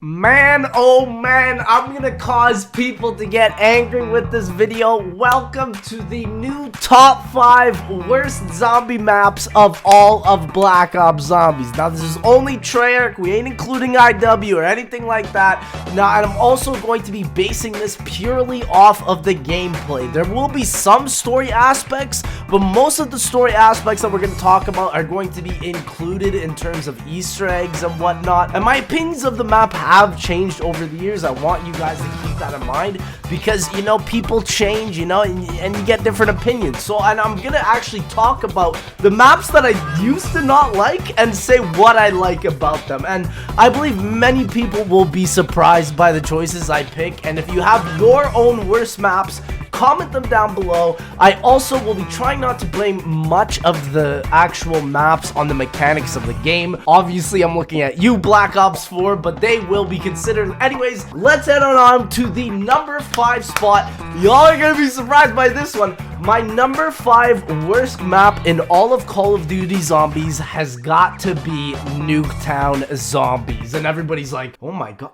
Man, oh man, I'm gonna cause people to get angry with this video. Welcome to the new top 5 worst zombie maps of all of Black Ops Zombies. Now, this is only Treyarch. We ain't including IW or anything like that. Now, and I'm also going to be basing this purely off of the gameplay. There will be some story aspects, but most of the story aspects that we're going to talk about are going to be included in terms of Easter eggs and whatnot. And my opinions of the map have changed over the years. I want you guys to keep that in mind because, you know, people change, you know, and you get different opinions. So, and I'm gonna actually talk about the maps that I used to not like and say what I like about them. And I believe many people will be surprised by the choices I pick. And if you have your own worst maps, comment them down below. I also will be trying not to blame much of the actual maps on the mechanics of the game. Obviously, I'm looking at you, Black Ops 4, but they will be considered. Anyways, let's head on to the number 5 spot. Y'all are gonna be surprised by this one. My number 5 worst map in all of Call of Duty Zombies has got to be Nuketown Zombies. And everybody's like, oh my god,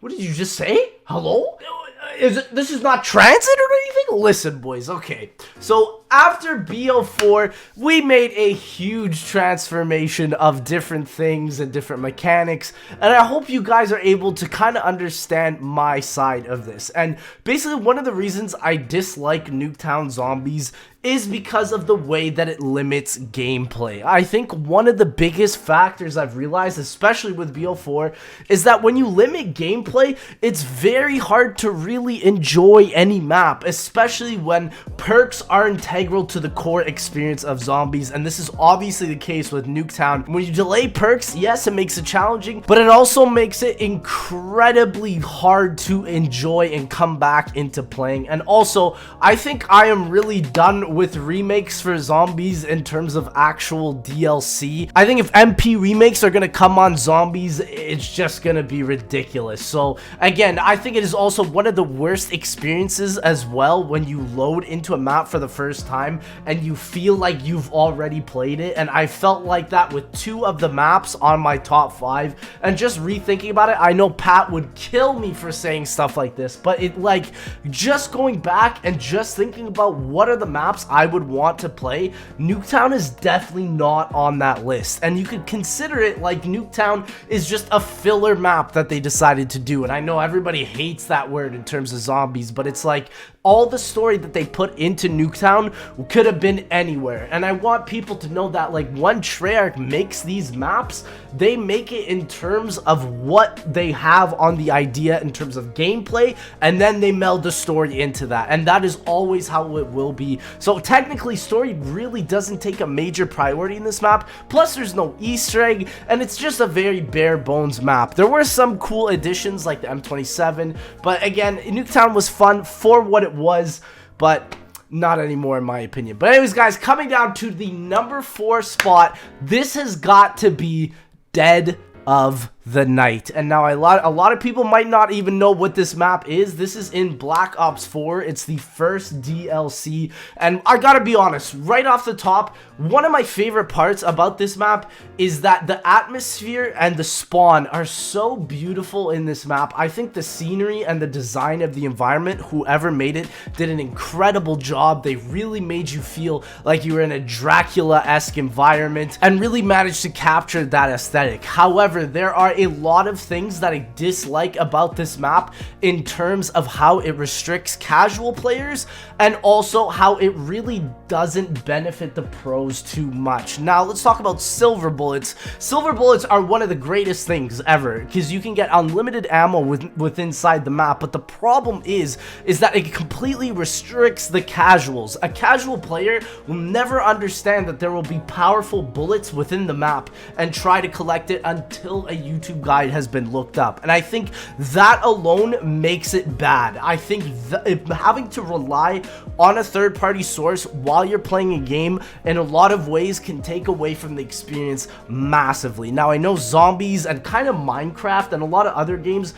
what did you just say? Hello? This is not transit or anything? Listen, boys, okay. So after BO4, we made a huge transformation of different things and different mechanics, and I hope you guys are able to kind of understand my side of this. And basically, one of the reasons I dislike Nuketown Zombies is because of the way that it limits gameplay. I think one of the biggest factors I've realized, especially with BO4, is that when you limit gameplay, it's very hard to really enjoy any map, especially when perks are integral to the core experience of zombies. And this is obviously the case with Nuketown. When you delay perks, yes, it makes it challenging, but it also makes it incredibly hard to enjoy and come back into playing. And also, I think I am really done with remakes for zombies in terms of actual DLC. I think if MP remakes are gonna come on zombies, it's just gonna be ridiculous. So again, I think it is also one of the worst experiences as well when you load into a map for the first time and you feel like you've already played it. And I felt like that with 2 of the maps on my top 5. And just rethinking about it, I know Pat would kill me for saying stuff like this, but it, like, just going back and just thinking about what are the maps I would want to play, Nuketown is definitely not on that list. And you could consider it like Nuketown is just a filler map that they decided to do. And I know everybody hates that word in terms of zombies, but it's like all the story that they put into Nuketown could have been anywhere. And I want people to know that, like, when Treyarch makes these maps, they make it in terms of what they have on the idea in terms of gameplay, and then they meld the story into that. And that is always how it will be. So technically, story really doesn't take a major priority in this map. Plus, there's no Easter egg, and it's just a very bare bones map. There were some cool additions like the M27, but again, Nuketown was fun for what it was, but not anymore in my opinion. But anyways, guys, coming down to the number 4 spot, this has got to be Dead of the Night. And now a lot of people might not even know what this map is. This is in Black Ops 4. It's the first DLC, and I gotta be honest, right off the top, one of my favorite parts about this map is that the atmosphere and the spawn are so beautiful in this map. I think the scenery and the design of the environment, whoever made it, did an incredible job. They really made you feel like you were in a Dracula-esque environment and really managed to capture that aesthetic. However, there are a lot of things that I dislike about this map in terms of how it restricts casual players and also how it really doesn't benefit the pros too much. Now, let's talk about silver bullets. Silver bullets are one of the greatest things ever because you can get unlimited ammo within inside the map, but the problem is that it completely restricts the casuals. A casual player will never understand that there will be powerful bullets within the map and try to collect it until a YouTube guide has been looked up. And I think that alone makes it bad. I think having to rely on a third-party source while you're playing a game in a lot of ways can take away from the experience massively. Now, I know zombies and kind of Minecraft and a lot of other games,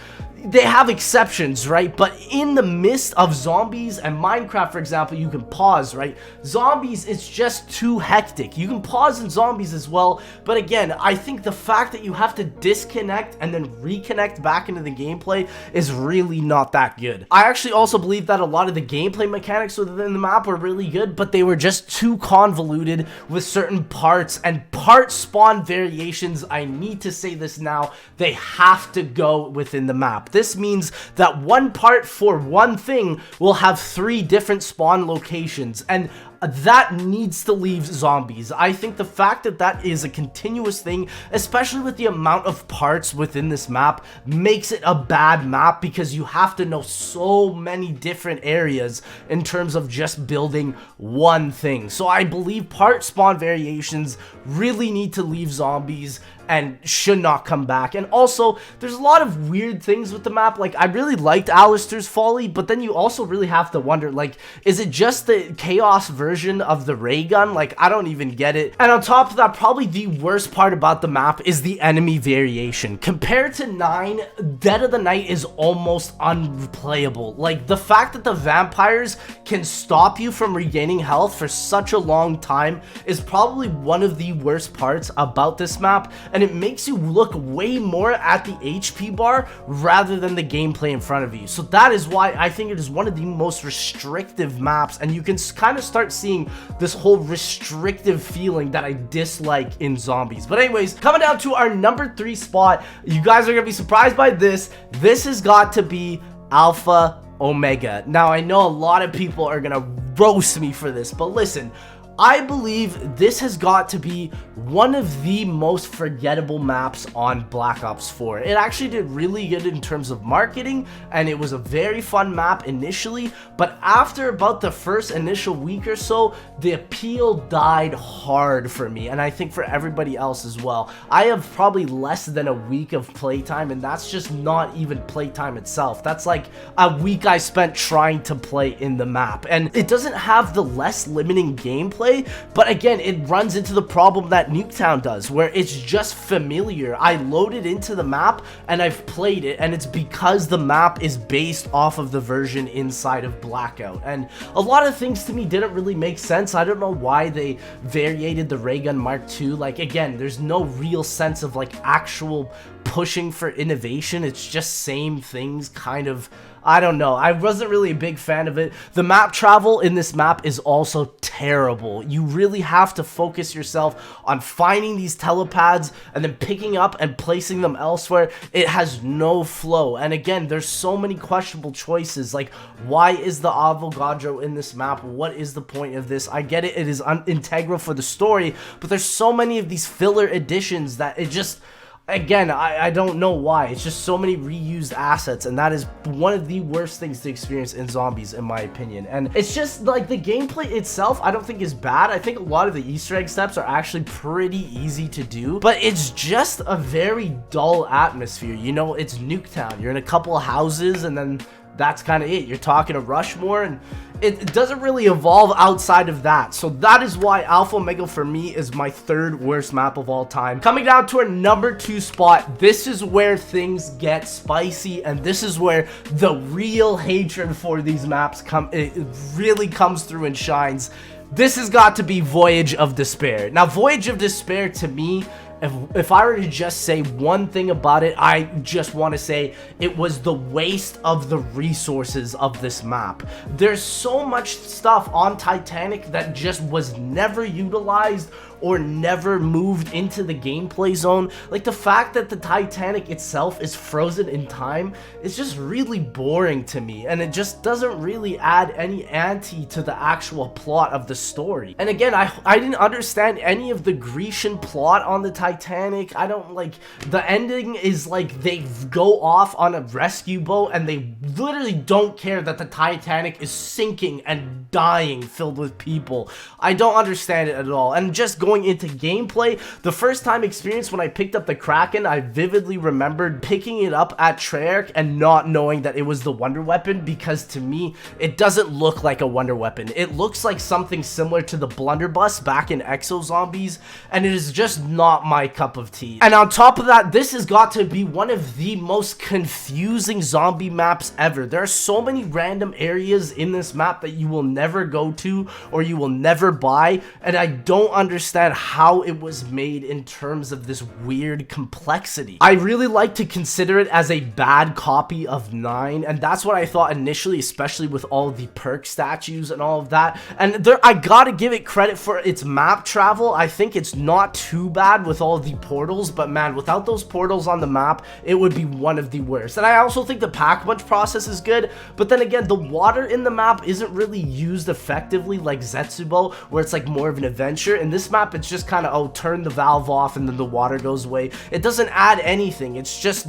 they have exceptions, right? But in the midst of zombies and Minecraft, for example, you can pause, right? Zombies, it's just too hectic. You can pause in zombies as well, but again, I think the fact that you have to disconnect and then reconnect back into the gameplay is really not that good. I actually also believe that a lot of the gameplay mechanics within the map were really good, but they were just too convoluted with certain parts and part spawn variations. I need to say this now, they have to go within the map. This means that one part for one thing will have 3 different spawn locations, and that needs to leave zombies. I think the fact that that is a continuous thing, especially with the amount of parts within this map, makes it a bad map because you have to know so many different areas in terms of just building one thing. So I believe part spawn variations really need to leave zombies and should not come back. And also, there's a lot of weird things with the map. Like, I really liked Alistair's Folly, but then you also really have to wonder, like, is it just the chaos version of the ray gun? Like, I don't even get it. And on top of that, probably the worst part about the map is the enemy variation. Compared to 9, Dead of the Night is almost unplayable. Like, the fact that the vampires can stop you from regaining health for such a long time is probably one of the worst parts about this map, and it makes you look way more at the HP bar rather than the gameplay in front of you. So that is why I think it is one of the most restrictive maps, and you can kind of start seeing this whole restrictive feeling that I dislike in zombies. But anyways, coming down to our number 3 spot, you guys are gonna be surprised by this. This has got to be Alpha Omega. Now, I know a lot of people are gonna roast me for this, but listen, I believe this has got to be one of the most forgettable maps on Black Ops 4. It actually did really good in terms of marketing, and it was a very fun map initially, but after about the first initial week or so, the appeal died hard for me, and I think for everybody else as well. I have probably less than a week of playtime, and that's just not even playtime itself. That's like a week I spent trying to play in the map, and it doesn't have the less limiting gameplay, but again, it runs into the problem that Nuketown does, where it's just familiar. I loaded into the map and I've played it, and it's because the map is based off of the version inside of Blackout, and a lot of things to me didn't really make sense. I don't know why they variated the ray gun Mark II. Like, again, there's no real sense of like actual pushing for innovation. It's just same things, kind of. I don't know. I wasn't really a big fan of it. The map travel in this map is also terrible. You really have to focus yourself on finding these telepads and then picking up and placing them elsewhere. It has no flow. And again, there's so many questionable choices. Like, why is the Avogadro in this map? What is the point of this? I get it. It is integral for the story, but there's so many of these filler additions that it just... Again, I don't know why. It's just so many reused assets, and that is one of the worst things to experience in zombies, in my opinion. And it's just like the gameplay itself, I don't think is bad. I think a lot of the Easter egg steps are actually pretty easy to do, but it's just a very dull atmosphere. You know, it's Nuketown. You're in a couple of houses, and then that's kind of it. You're talking to Rushmore, and it doesn't really evolve outside of that. So that is why Alpha Omega for me is my 3rd worst map of all time. Coming down to our number 2 spot, this is where things get spicy, and this is where the real hatred for these maps it really comes through and shines. This has got to be Voyage of Despair. Now, Voyage of Despair, to me, if I were to just say one thing about it, I just want to say it was the waste of the resources of this map. There's so much stuff on Titanic that just was never utilized or never moved into the gameplay zone. Like, the fact that the Titanic itself is frozen in time is just really boring to me, and it just doesn't really add any ante to the actual plot of the story. And again, I didn't understand any of the Grecian plot on the Titanic. I don't like, the ending is like they go off on a rescue boat and they literally don't care that the Titanic is sinking and dying filled with people. I don't understand it at all. And just going into gameplay, the first time experience when I picked up the Kraken, I vividly remembered picking it up at Treyarch and not knowing that it was the wonder weapon, because to me, it doesn't look like a wonder weapon. It looks like something similar to the blunderbuss back in Exo Zombies, and it is just not my cup of tea. And on top of that, this has got to be one of the most confusing zombie maps ever. There are so many random areas in this map that you will never go to or you will never buy, and I don't understand how it was made in terms of this weird complexity. I really like to consider it as a bad copy of 9, and that's what I thought initially, especially with all the perk statues and all of that. And I gotta give it credit for its map travel. I think it's not too bad with all the portals, but man, without those portals on the map, it would be one of the worst. And I also think the pack-a-punch process is good, but then again, the water in the map isn't really used effectively like Zetsubo, where it's like more of an adventure. In this map, it's just kind of, oh, turn the valve off and then the water goes away. It doesn't add anything. It's just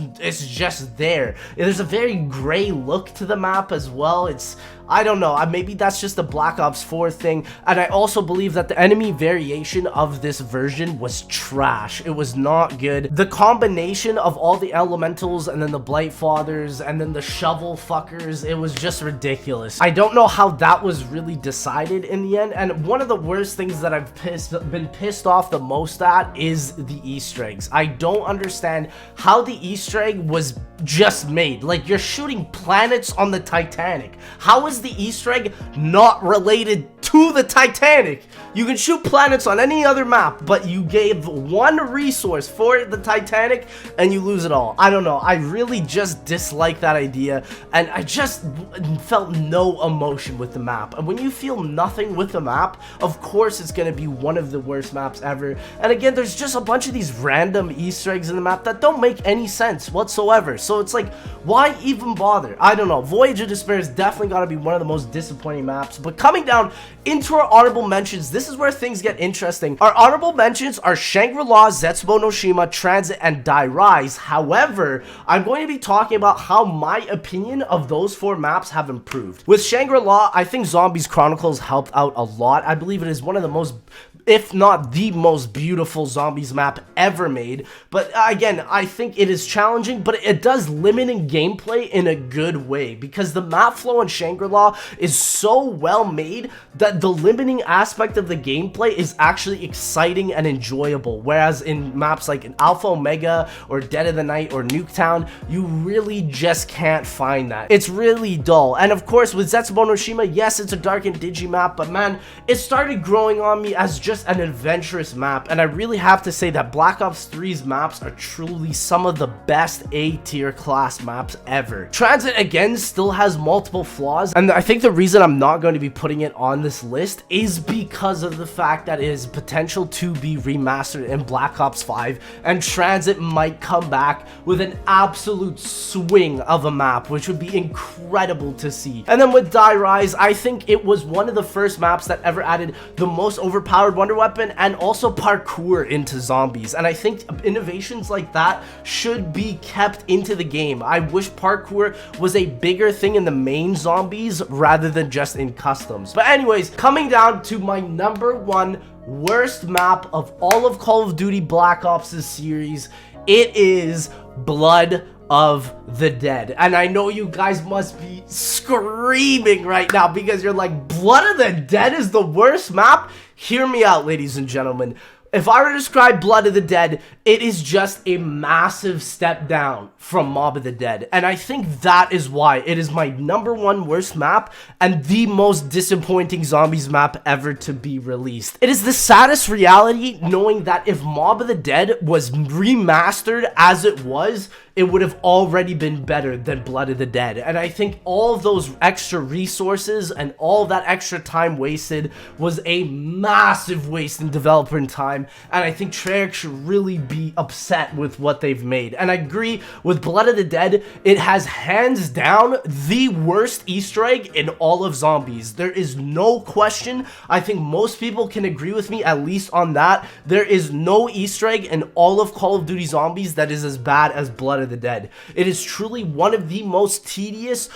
there. There's a very gray look to the map as well. I don't know, maybe that's just a Black Ops 4 thing, and I also believe that the enemy variation of this version was trash. It was not good. The combination of all the elementals and then the Blight Fathers and then the shovel fuckers, it was just ridiculous. I don't know how that was really decided in the end, and one of the worst things that I've been pissed off the most at is the Easter eggs. I don't understand how the Easter egg was just made. Like, you're shooting planets on the Titanic. How is the Easter egg not related to the Titanic? You can shoot planets on any other map, but you gave one resource for the Titanic and you lose it all. I don't know. I really just dislike that idea, and I just felt no emotion with the map. And when you feel nothing with the map, of course it's going to be one of the worst maps ever. And again, there's just a bunch of these random Easter eggs in the map that don't make any sense whatsoever. So it's like, why even bother? I don't know. Voyage of Despair is definitely got to be one of the most disappointing maps. But coming down into our honorable mentions, this is where things get interesting. Our honorable mentions are Shangri-La, Zetsubo no Shima, Transit, and Die Rise. However, I'm going to be talking about how my opinion of those 4 maps have improved. With Shangri-La, I think Zombies Chronicles helped out a lot. I believe it is one of the most, if not the most beautiful zombies map ever made. But again, I think it is challenging, but it does limiting gameplay in a good way, because the map flow in Shangri-La is so well made that the limiting aspect of the gameplay is actually exciting and enjoyable, whereas in maps like Alpha Omega or Dead of the Night or Nuketown, you really just can't find that. It's really dull. And of course, with Zetsubo no Shima, yes, it's a dark and dingy map, but man, it started growing on me as just an adventurous map, and I really have to say that Black Ops 3's maps are truly some of the best A-tier class maps ever. Transit, again, still has multiple flaws, and I think the reason I'm not going to be putting it on this list is because of the fact that it has potential to be remastered in Black Ops 5, and Transit might come back with an absolute swing of a map, which would be incredible to see. And then with Die Rise, I think it was one of the first maps that ever added the most overpowered wonder weapon and also parkour into zombies, and I think innovations like that should be kept into the game. I wish parkour was a bigger thing in the main zombies rather than just in customs. But anyways, coming down to my number 1 worst map of all of Call of Duty Black Ops' series, it is Blood of the Dead. And I know you guys must be screaming right now because you're like, Blood of the Dead is the worst map? Hear me out, ladies and gentlemen. If I were to describe Blood of the Dead, it is just a massive step down from Mob of the Dead. And I think that is why it is my number 1 worst map and the most disappointing zombies map ever to be released. It is the saddest reality knowing that if Mob of the Dead was remastered as it was, it would have already been better than Blood of the Dead. And I think all of those extra resources and all of that extra time wasted was a massive waste in developer time. And I think Treyarch should really be upset with what they've made. And I agree with Blood of the Dead, it has hands down the worst Easter egg in all of zombies. There is no question. I think most people can agree with me at least on that. There is no Easter egg in all of Call of Duty Zombies that is as bad as Blood of of the Dead. It is truly one of the most tedious,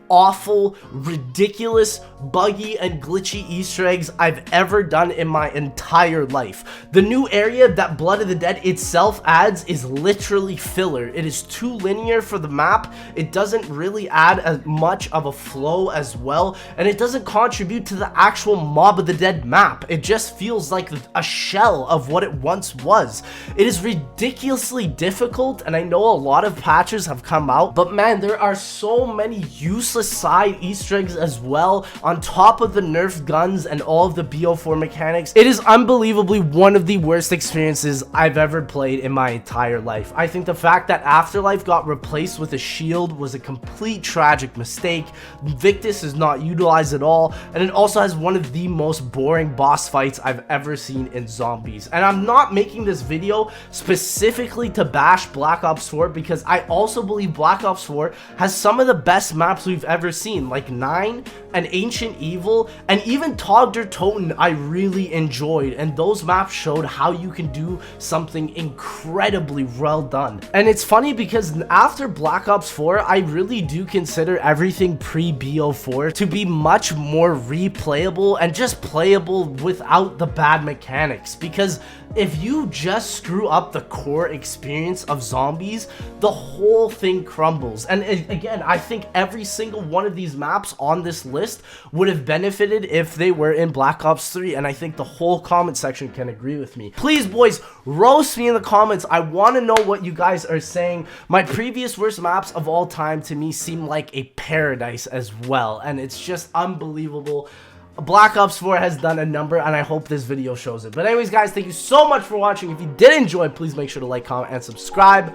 awful, ridiculous, buggy, and glitchy Easter eggs I've ever done in my entire life. The new area that Blood of the Dead itself adds is literally filler. It is too linear for the map, it doesn't really add as much of a flow as well, and it doesn't contribute to the actual Mob of the Dead map. It just feels like a shell of what it once was. It is ridiculously difficult, and I know a lot of patches have come out, but man, there are so many useless side Easter eggs as well, on top of the nerfed guns and all of the BO4 mechanics. It is unbelievably one of the worst experiences I've ever played in my entire life. I think the fact that Afterlife got replaced with a shield was a complete tragic mistake. Victus is not utilized at all, and it also has one of the most boring boss fights I've ever seen in zombies. And I'm not making this video specifically to bash Black Ops 4, because I also believe Black Ops 4 has some of the best maps we've ever seen, like 9 and Ancient Evil, and even Tog der Toten I really enjoyed, and those maps showed how you can do something incredibly well done. And it's funny because after Black Ops 4, I really do consider everything pre-BO4 to be much more replayable and just playable without the bad mechanics, because if you just screw up the core experience of zombies, the whole thing crumbles. And again, I think every single one of these maps on this list would have benefited if they were in Black Ops 3, and I think the whole comment section can agree with me. Please, boys, roast me in the comments. I want to know what you guys are saying. My previous worst maps of all time to me seem like a paradise as well, and it's just unbelievable. Black Ops 4 has done a number, and I hope this video shows it. But anyways, guys, thank you so much for watching. If you did enjoy, please make sure to like, comment, and subscribe.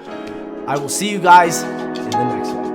I will see you guys in the next one.